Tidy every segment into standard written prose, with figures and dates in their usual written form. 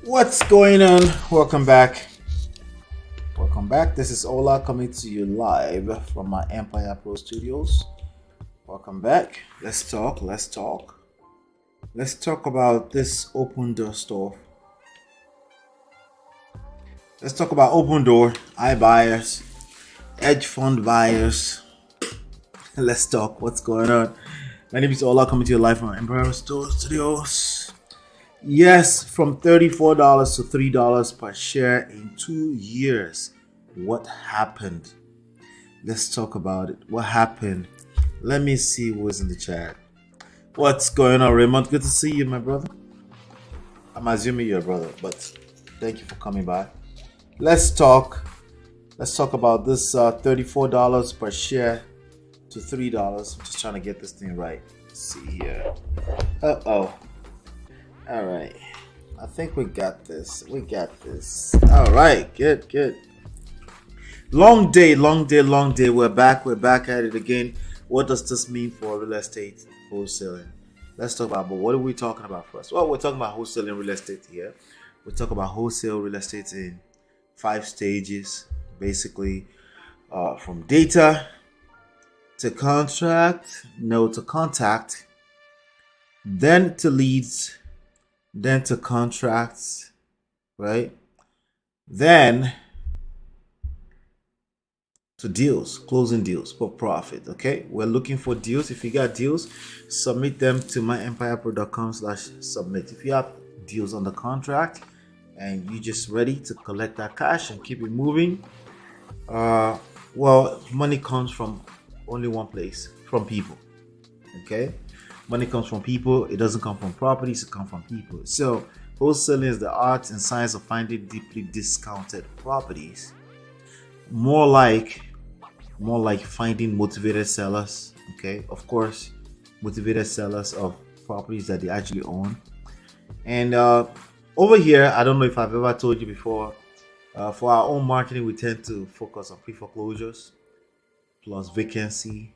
What's going on? Welcome back. Welcome back. This is Ola coming to you live from my Empire Pro Studios. Welcome back. Let's talk. Let's talk about this open door store. Let's talk about open door, iBuyers, hedge fund buyers. Let's talk. What's going on? My name is Ola coming to you live from Empire Store Studios. Yes, from $34 to $3 per share in 2 years. What happened? Let's talk about it. What happened? Let me see who's in the chat. What's going on, Raymond? Good to see you, my brother. I'm assuming you're a brother, but thank you for coming by. Let's talk. Let's talk about this $34 per share to $3. I'm just trying to get this thing right. Let's see here. Uh-oh. All right, I think we got this. All right, good. Long day. We're back at it again. What does this mean for real estate wholesaling? Let's talk about, but what are we talking about first? Well, we're talking about wholesaling real estate here. We talk about wholesale real estate in 5 stages, basically, from data to contract, to contact, then to leads, then to contracts, right? Then to deals, closing deals for profit. Okay, we're looking for deals. If you got deals, submit them to myempirepro.com/submit. If you have deals on the contract and you just ready to collect that cash and keep it moving, well, money comes from only one place, from people. Okay, money comes from people. It doesn't come from properties. It comes from people. So wholesaling is the art and science of finding deeply discounted properties. More like finding motivated sellers. Okay, of course, motivated sellers of properties that they actually own. And over here, I don't know if I've ever told you before, for our own marketing, we tend to focus on pre-foreclosures plus vacancy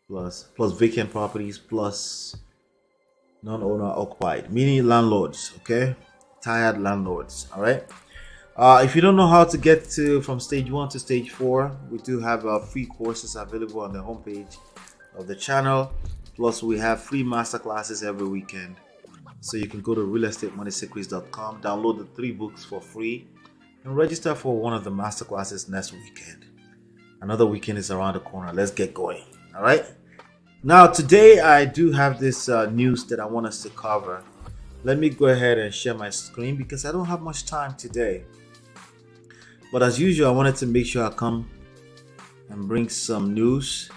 plus vacant properties plus non-owner occupied, meaning landlords. Okay, tired landlords. All right. If you don't know how to get from stage 1 to stage 4, we do have free courses available on the homepage of the channel. Plus, we have free masterclasses every weekend. So you can go to realestatemoneysecrets.com, download the 3 books for free, and register for one of the masterclasses next weekend. Another weekend is around the corner. Let's get going. All right. Now, today I do have this news that I want us to cover. Let me go ahead and share my screen because I don't have much time today. But as usual, I wanted to make sure I come and bring some news,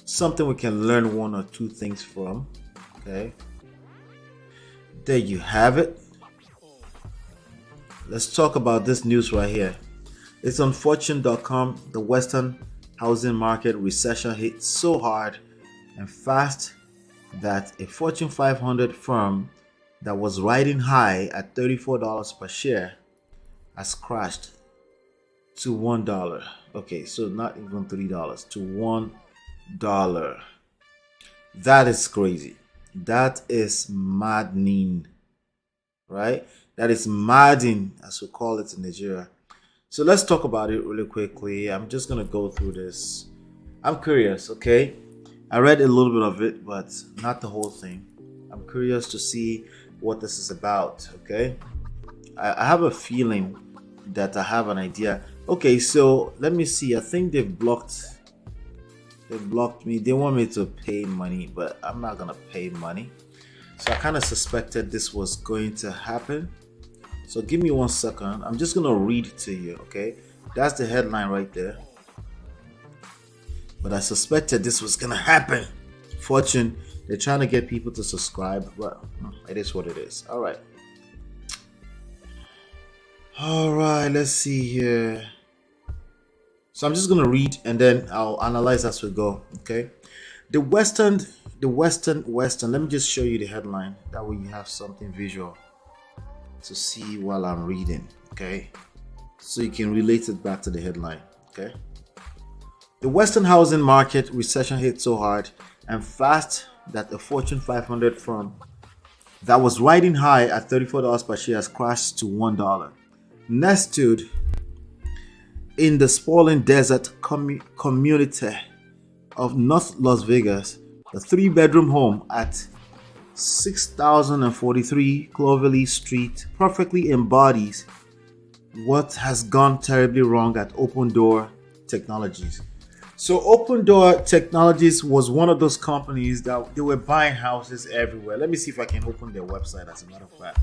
something we can learn 1 or 2 things from. Okay, there you have it. Let's talk about this news right here. It's on fortune.com. The Western housing market recession hit so hard and fast that a Fortune 500 firm that was riding high at $34 per share has crashed to $1. Okay, so not even $3, to $1. That is crazy. That is maddening, right? That is maddening, as we call it in Nigeria. So let's talk about it really quickly. I'm just gonna go through this. I'm curious, okay? I read a little bit of it, but not the whole thing. I'm curious to see what this is about, okay? I have a feeling that I have an idea. Okay, so let me see. I think they've blocked me. They want me to pay money, but I'm not gonna pay money. So I kind of suspected this was going to happen. So give me 1 second. I'm just gonna read it to you, okay? That's the headline right there. but I suspected this was gonna happen. Fortune, they're trying to get people to subscribe, but it is what it is. All right, let's see here. So I'm just gonna read and then I'll analyze as we go. Okay, the Western. Let me just show you the headline. That way you have something visual to see while I'm reading. Okay, so you can relate it back to the headline. Okay, the Western housing market recession hit so hard and fast that a Fortune 500 firm that was riding high at $34 per share has crashed to $1. Nestled in the sprawling desert community of North Las Vegas, the 3-bedroom home at 6043 Cloverleaf Street perfectly embodies what has gone terribly wrong at Open Door Technologies. So Open Door Technologies was one of those companies that they were buying houses everywhere. Let me see if I can open their website as a matter of fact.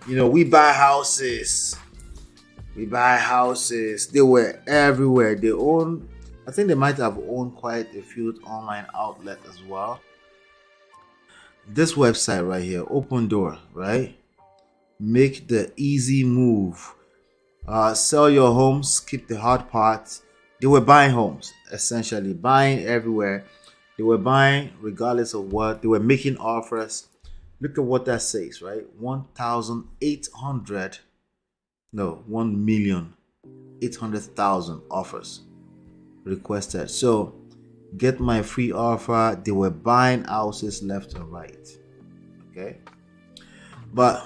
We buy houses. They were everywhere. I think they might have owned quite a few online outlets as well. This website right here, Open Door, right? Make the easy move. Sell your home, skip the hard part. They were buying homes, essentially buying everywhere. They were buying regardless of what. They were making offers. Look at what that says, right? 1,800,000 offers requested. So get my free offer. They were buying houses left and right. Okay, but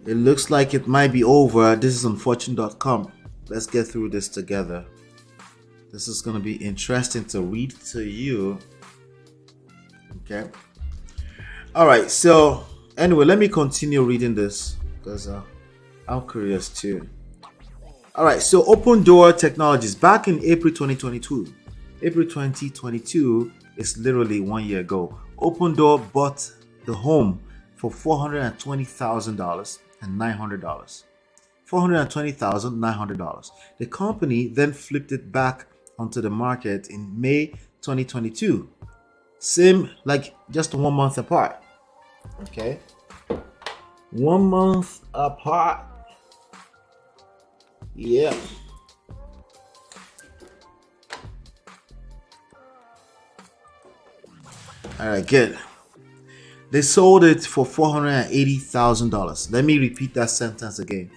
it looks like it might be over. This is on fortune.com. Let's get through this together. This is going to be interesting to read to you. Okay, all right, so anyway, let me continue reading this because I'm curious too. All right, so Open Door Technologies, back in April 2022 is literally 1 year ago. Open Door bought the home for $420,000 and $900. $420,900. The company then flipped it back onto the market in May 2022. Same, like just 1 month apart. Okay, 1 month apart. Yeah. All right, good. They sold it for $480,000. Let me repeat that sentence again.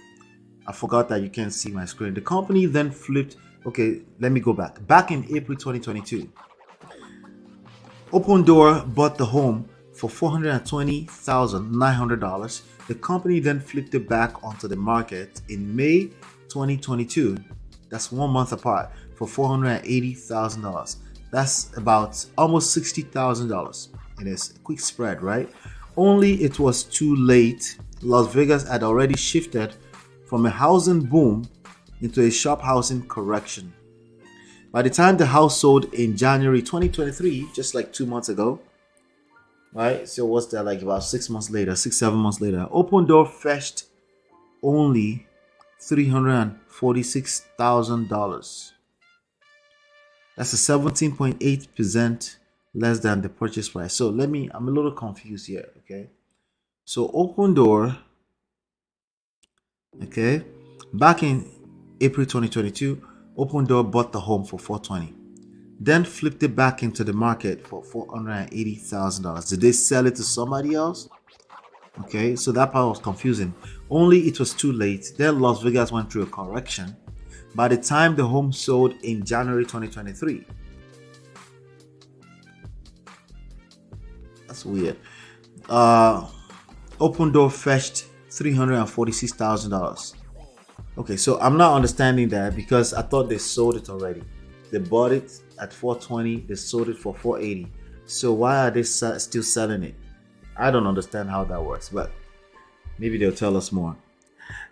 I forgot that you can't see my screen. The company then flipped. Okay, let me go back. Back in April 2022, Open Door bought the home for $420,900. The company then flipped it back onto the market in May 2022. That's 1 month apart for $480,000. That's about almost $60,000. It is a quick spread, right? Only it was too late. Las Vegas had already shifted from a housing boom into a sharp housing correction. By the time the house sold in January 2023, just like 2 months ago, right? So what's that, like about 7 months later, Open Door fetched only $346,000. That's a 17.8% less than the purchase price. So I'm a little confused here, okay? So Open Door, okay, back in April 2022, Open Door bought the home for $420,000, then flipped it back into the market for $480,000. Did they sell it to somebody else? Okay, so that part was confusing. Only it was too late. Then Las Vegas went through a correction. By the time the home sold in January 2023, that's weird. Open Door fetched $346,000. Okay, so I'm not understanding that because I thought they sold it already. They bought it at $420,000. They sold it for $480,000. So why are they still selling it? I don't understand how that works, but maybe they'll tell us more.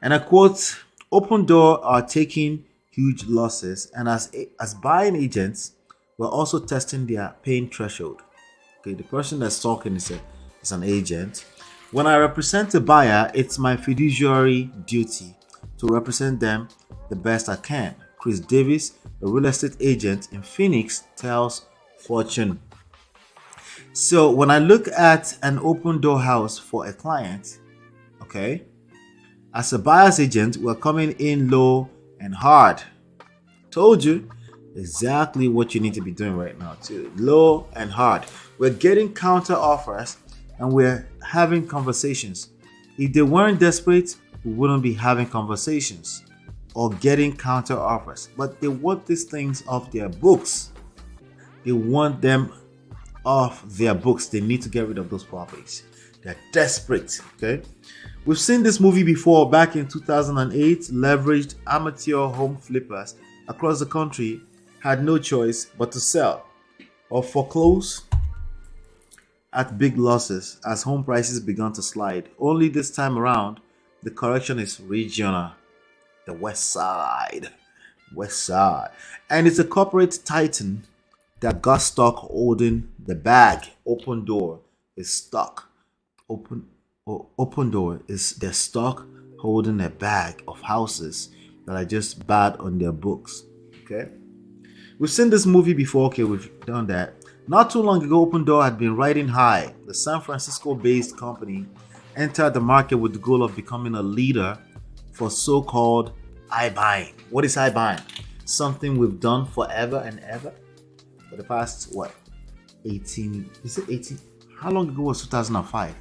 And I quote, Open Door are taking huge losses, and as buying agents, we're also testing their pain threshold. Okay, the person that's talking is an agent. When I represent a buyer, it's my fiduciary duty to represent them the best I can. Chris Davis, a real estate agent in Phoenix, tells Fortune. So when I look at an open door house for a client, okay, as a buyer's agent, we're coming in low and hard. Told you exactly what you need to be doing right now too. Low and hard. We're getting counter offers and we're having conversations. If they weren't desperate, we wouldn't be having conversations or getting counter offers. But they want these things off their books. They want them off their books. They need to get rid of those properties. They're desperate. Okay. We've seen this movie before. Back in 2008, leveraged amateur home flippers across the country had no choice but to sell or foreclose at big losses as home prices began to slide. Only this time around, the correction is regional. The West Side. And it's a corporate titan that got stuck holding the bag. Open Door is stuck. Open Door is their stock holding a bag of houses that are just bad on their books. Okay, we've seen this movie before. Okay, we've done that. Not too long ago, Open Door had been riding high. The San Francisco-based company entered the market with the goal of becoming a leader for so-called iBuying. What is iBuying? Something we've done forever and ever for the past 18? Is it 18? How long ago was 2005?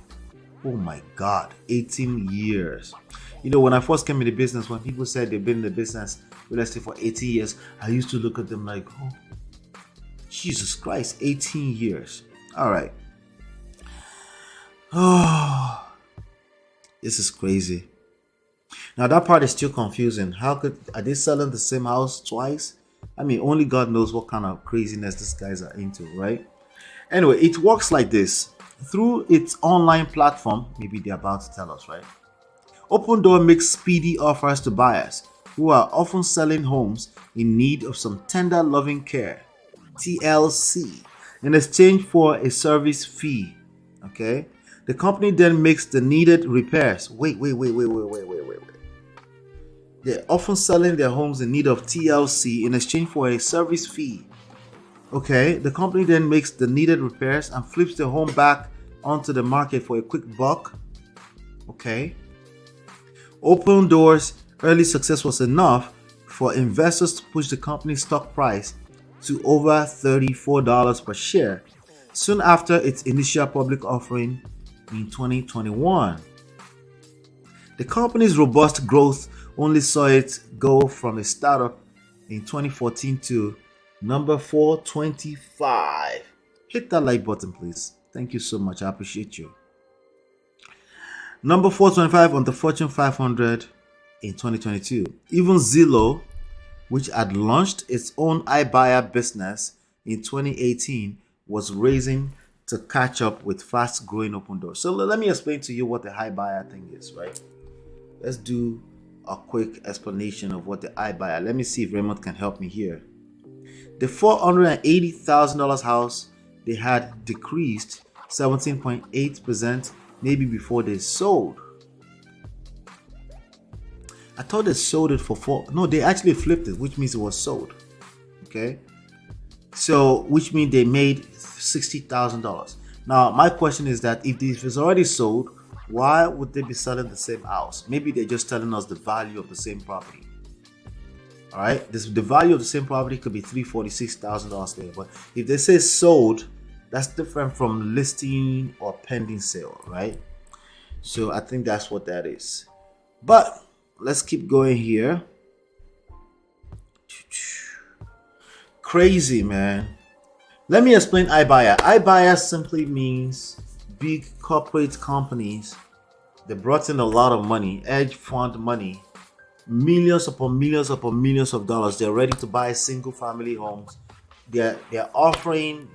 Oh my God, 18 years. You know, when I first came into business, when people said they've been in the business, real estate for 18 years, I used to look at them like, oh, Jesus Christ, 18 years. All right. Oh, this is crazy. Now that part is still confusing. Are they selling the same house twice? I mean, only God knows what kind of craziness these guys are into, right? Anyway, it works like this. Through its online platform, maybe they're about to tell us, right? Open Door makes speedy offers to buyers who are often selling homes in need of some tender loving care, TLC, in exchange for a service fee. Okay? The company then makes the needed repairs. Wait. They're often selling their homes in need of TLC in exchange for a service fee. Okay, the company then makes the needed repairs and flips the home back onto the market for a quick buck. Okay. Open Door's early success was enough for investors to push the company's stock price to over $34 per share soon after its initial public offering in 2021. The company's robust growth only saw it go from a startup in 2014 to number 425. Hit that like button, please. Thank you so much. I appreciate you. Number 425 on the Fortune 500 in 2022. Even Zillow, which had launched its own iBuyer business in 2018, was racing to catch up with fast-growing Open Door. So let me explain to you what the iBuyer thing is, right? Let's do a quick explanation of what the iBuyer. Let me see if Raymond can help me here. The $480,000 house they had decreased 17.8% maybe before they sold. I thought they sold it for no, they actually flipped it, which means it was sold. Okay, so which means they made $60,000. Now my question is that if it's already sold, why would they be selling the same house? Maybe they're just telling us the value of the same property. All right, the value of the same property could be $346,000 there, but if they say sold, that's different from listing or pending sale, right? So I think that's what that is. But let's keep going here. Crazy, man. Let me explain iBuyer. iBuyer simply means big corporate companies. They brought in a lot of money, hedge fund money, millions upon millions upon millions of dollars. They're ready to buy single family homes. They're offering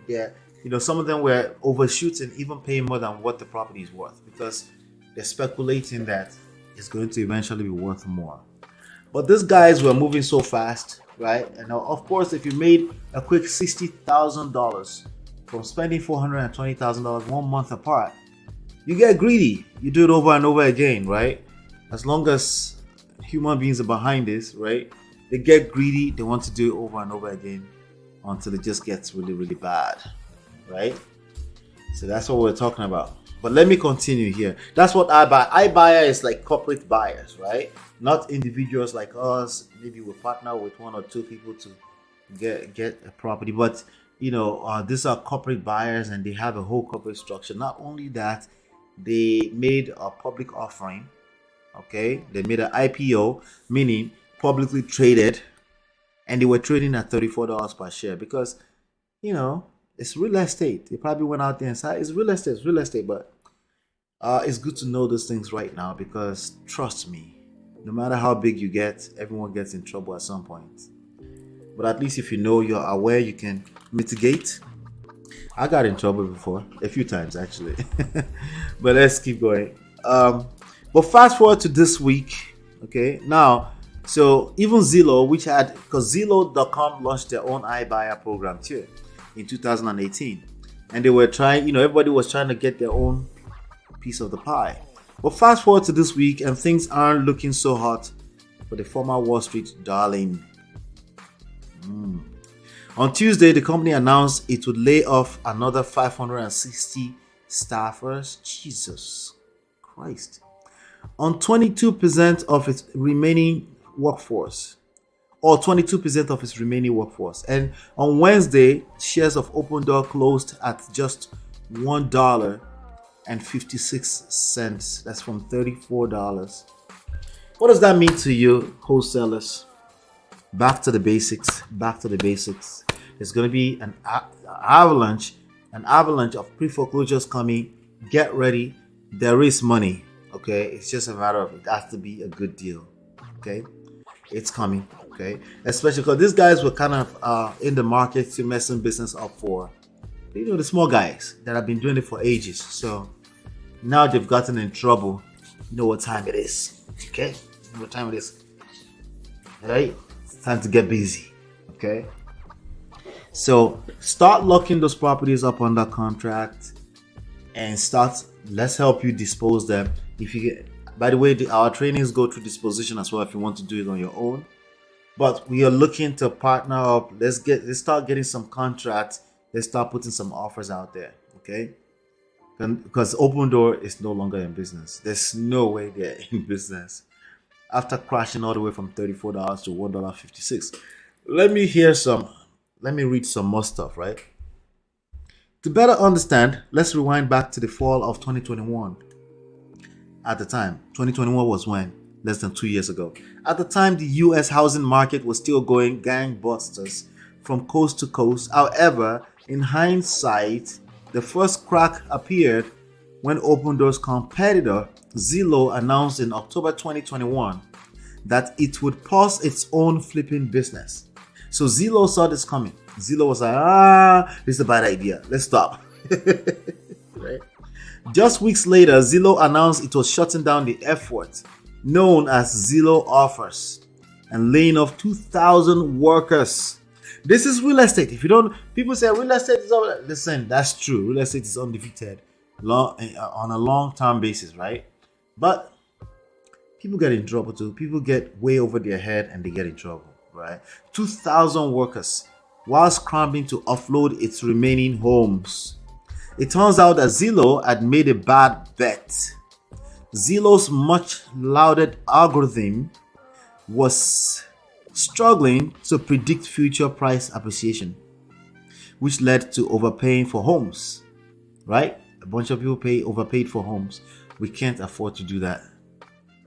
some of them were overshooting, even paying more than what the property is worth because they're speculating that it's going to eventually be worth more. But these guys were moving so fast, right? And now, of course, if you made a quick $60,000 from spending $420,000 1 month apart, you get greedy. You do it over and over again, right? As long as human beings are behind this, right? They get greedy. They want to do it over and over again until it just gets really, really bad, right? So that's what we're talking about. But let me continue here. That's what I buy. I buyer is like corporate buyers, right? Not individuals like us. Maybe we partner with one or two people to get a property, but these are corporate buyers and they have a whole corporate structure. Not only that, they made a public offering. Okay, they made an IPO, meaning publicly traded, and they were trading at $34 per share because it's real estate. They probably went out there and said it's real estate, but it's good to know those things right now because trust me, no matter how big you get, everyone gets in trouble at some point. But at least if you're aware, you can mitigate. I got in trouble before, a few times actually. But let's keep going. But fast forward to this week. Okay, now, so even Zillow, because Zillow.com launched their own iBuyer program too in 2018. And they were trying, everybody was trying to get their own piece of the pie. But fast forward to this week and things aren't looking so hot for the former Wall Street darling. On Tuesday, the company announced it would lay off another 560 staffers. Jesus Christ. On 22% of its remaining workforce. And on Wednesday, shares of Opendoor closed at just $1.56. That's from $34. What does that mean to you, wholesalers? Back to the basics. There's going to be an avalanche of pre-foreclosures coming. Get ready. There is money. Okay, it's just a matter of it has to be a good deal. Okay, it's coming. Okay, especially because these guys were kind of in the market to messing business up for the small guys that have been doing it for ages. So now they've gotten in trouble. You know what time it is. Okay, you know what time it is. All right, it's time to get busy. Okay, so start locking those properties up under contract and let's help you dispose them. If you get, by the way, our trainings go through disposition as well if you want to do it on your own. But we are looking to partner up. Let's start getting some contracts. Let's start putting some offers out there. Okay, because Opendoor is no longer in business. There's no way they're in business after crashing all the way from $34 to $1.56. Let me read some more stuff, right? To better understand, let's rewind back to the fall of 2021. At the time, 2021 was when? Less than 2 years ago. At the time, the US housing market was still going gangbusters from coast to coast. However, in hindsight, the first crack appeared when Opendoor's competitor, Zillow, announced in October 2021 that it would pause its own flipping business. So Zillow saw this coming. Zillow was like, this is a bad idea. Let's stop. Right? Just weeks later, Zillow announced it was shutting down the effort known as Zillow Offers and laying off 2,000 workers. This is real estate. People say real estate is over. Listen, that's true. Real estate is undefeated on a long-term basis, right? But people get in trouble too. People get way over their head and they get in trouble, right? 2,000 workers while scrambling to offload its remaining homes. It turns out that Zillow had made a bad bet. Zillow's much lauded algorithm was struggling to predict future price appreciation, which led to overpaying for homes, right? A bunch of people overpaid for homes. We can't afford to do that.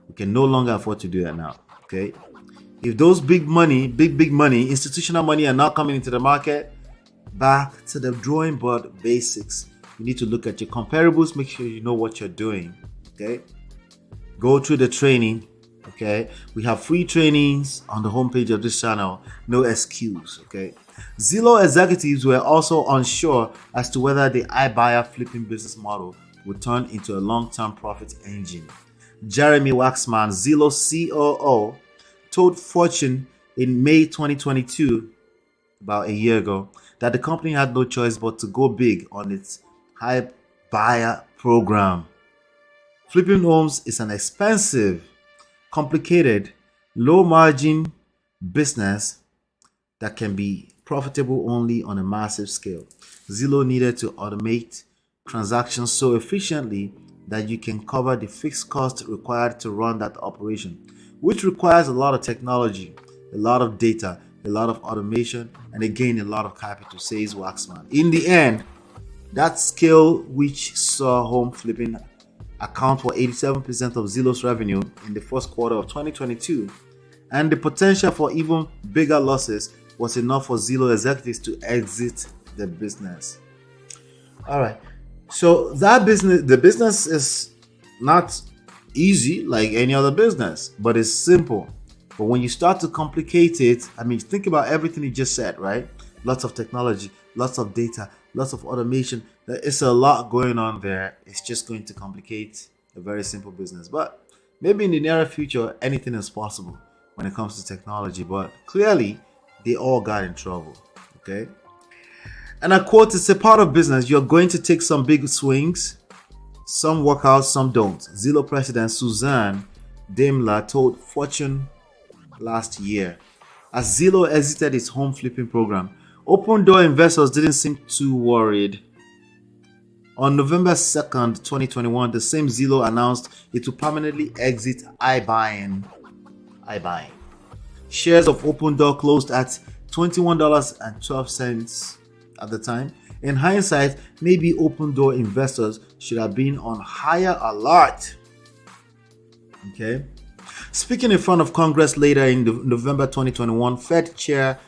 We can no longer afford to do that now, okay? If those big money, institutional money are not coming into the market, back to the drawing board basics. You need to look at your comparables, make sure you know what you're doing, okay? Go through the training, okay? We have free trainings on the homepage of this channel, no excuse, okay? Zillow executives were also unsure as to whether the iBuyer flipping business model would turn into a long-term profit engine. Jeremy Waxman, Zillow COO, told Fortune in May 2022, about a year ago, that the company had no choice but to go big on its iBuyer program. Flipping homes is an expensive, complicated, low margin business that can be profitable only on a massive scale. Zillow needed to automate transactions so efficiently that you can cover the fixed cost required to run that operation, which requires a lot of technology, a lot of data, a lot of automation, and again, a lot of capital, says Waxman. In the end, that scale, which saw home flipping account for 87% of Zillow's revenue in the first quarter of 2022, and the potential for even bigger losses, was enough for Zillow executives to exit the business. All right. So the business is not easy like any other business, but it's simple. But when you start to complicate it, I mean, think about everything you just said, right? Lots of technology, lots of data, lots of automation. It's a lot going on there. It's just going to complicate a very simple business. But maybe in the near future, anything is possible when it comes to technology. But clearly, they all got in trouble. Okay. And I quote, it's a part of business. You're going to take some big swings. Some work out, some don't. Zillow President Suzanne Daimler told Fortune last year. As Zillow exited its home flipping program, open door investors didn't seem too worried. On November 2nd, 2021, the same Zillow announced it would permanently exit iBuying. Shares of Open Door closed at $21.12 at the time. In hindsight, maybe Open Door investors should have been on higher alert. Okay. Speaking in front of Congress later in November 2021, Fed Chair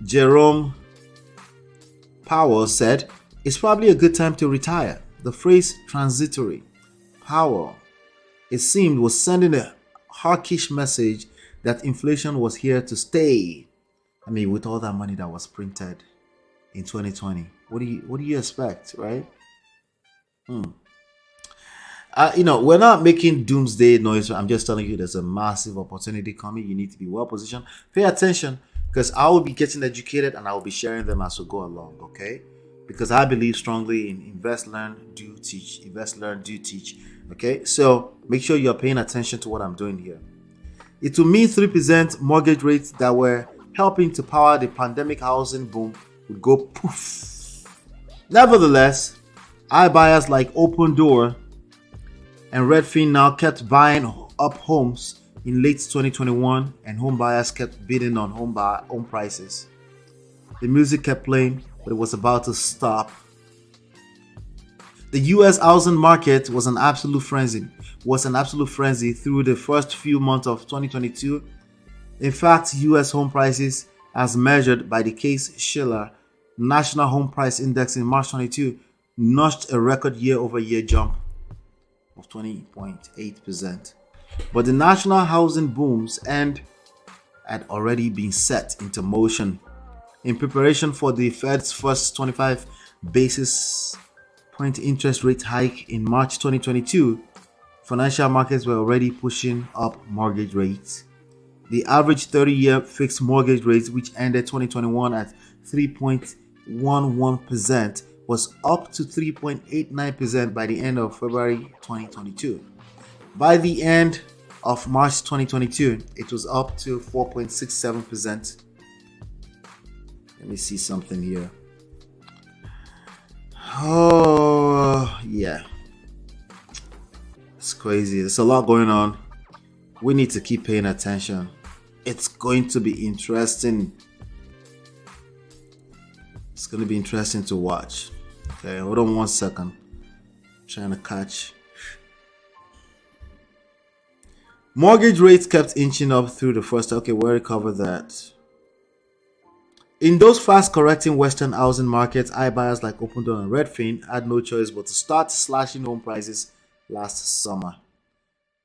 Jerome Powell said, "It's probably a good time to retire." The phrase "transitory." Powell, it seemed, was sending a hawkish message that inflation was here to stay. I mean, with all that money that was printed in 2020, what do you expect, right? We're not making doomsday noise. I'm just telling you there's a massive opportunity coming. You need to be well positioned. Pay attention, because I will be getting educated and I will be sharing them as we go along, okay? Because I believe strongly in invest, learn, do, teach. Invest, learn, do, teach. Okay? So make sure you're paying attention to what I'm doing here. It will mean 3% mortgage rates that were helping to power the pandemic housing boom would go poof. Nevertheless, iBuyers like Open Door and Redfin now kept buying up homes in late 2021, and home buyers kept bidding on home prices. The music kept playing, but it was about to stop. The US housing market was an absolute frenzy through the first few months of 2022. In fact, US home prices, as measured by the Case-Shiller National Home Price Index in March 22, notched a record year-over-year jump of 20.8%. But the national housing boom's end had already been set into motion. In preparation for the Fed's first 25 basis point interest rate hike in March 2022, financial markets were already pushing up mortgage rates. The average 30-year fixed mortgage rate, which ended 2021 at 3.11%, was up to 3.89% by the end of February 2022. By the end of March 2022, it was up to 4.67%. Let me see something here. Oh, yeah. It's crazy. There's a lot going on. We need to keep paying attention. It's going to be interesting. It's going to be interesting to watch. Okay, hold on 1 second. I'm trying to catch. Mortgage rates kept inching up through the first. Okay, we already covered that. In those fast-correcting Western housing markets, iBuyers like Open Door and Redfin had no choice but to start slashing home prices last summer.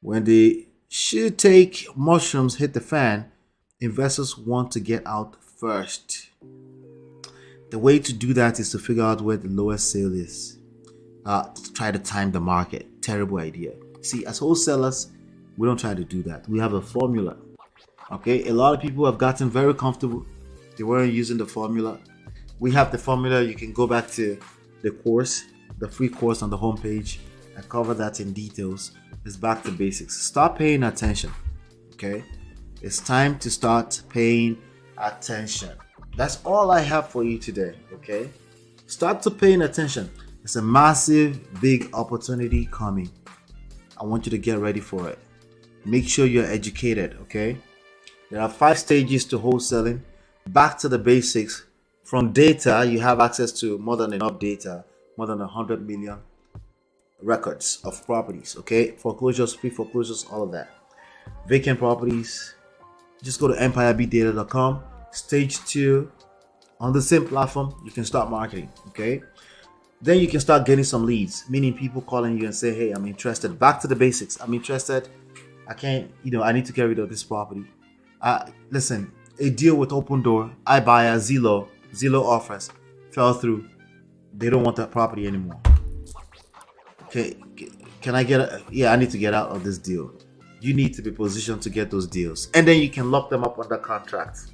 When the should-take mushrooms hit the fan, investors want to get out first. The way to do that is to figure out where the lowest sale is. Try to time the market. Terrible idea. See, as wholesalers, we don't try to do that. We have a formula. Okay, a lot of people have gotten very comfortable. They weren't using the formula. We have the formula. You can go back to the course, the free course on the homepage. I cover that in details. It's back to basics. Start paying attention. Okay, it's time to start paying attention. That's all I have for you today. Okay, start to paying attention. It's a massive, big opportunity coming. I want you to get ready for it. Make sure you're educated. Okay, there are 5 stages to wholesaling. Back to the basics. From data, you have access to more than enough data, more than 100 million records of properties. Okay, foreclosures, pre-foreclosures, all of that. Vacant properties, just go to empirebdata.com. Stage 2, on the same platform, you can start marketing. Okay, then you can start getting some leads, meaning people calling you and say, hey, I'm interested. Back to the basics. I'm interested. I can't, I need to get rid of this property. Listen, a deal with Open Door, iBuyer, Zillow offers fell through. They don't want that property anymore. Okay, can I get I need to get out of this deal. You need to be positioned to get those deals, and then you can lock them up under contract.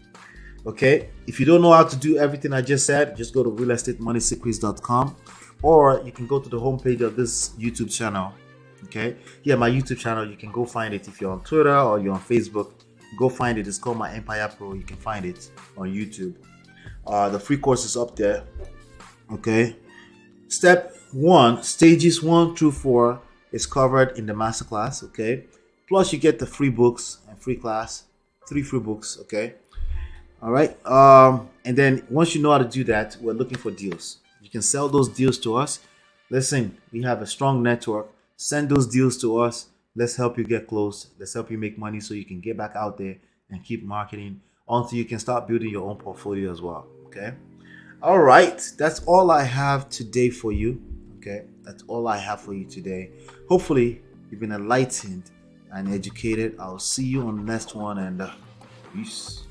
Okay, if you don't know how to do everything I just said, just go to realestatemoneysecrets.com, or you can go to the homepage of this YouTube channel. Okay, my YouTube channel, you can go find it. If you're on Twitter or you're on Facebook, go find it. It's called My Empire Pro. You can find it on YouTube. The free course is up there. Okay, step 1, stages 1 through 4 is covered in the masterclass. Okay, plus you get the free books and free class, 3 free books. Okay, all right. And then once you know how to do that, we're looking for deals. You can sell those deals to us. Listen, we have a strong network. Send those deals to us. Let's help you get close. Let's help you make money so you can get back out there and keep marketing until you can start building your own portfolio as well. Okay. All right. That's all I have today for you. Okay. That's all I have for you today. Hopefully, you've been enlightened and educated. I'll see you on the next one, and peace.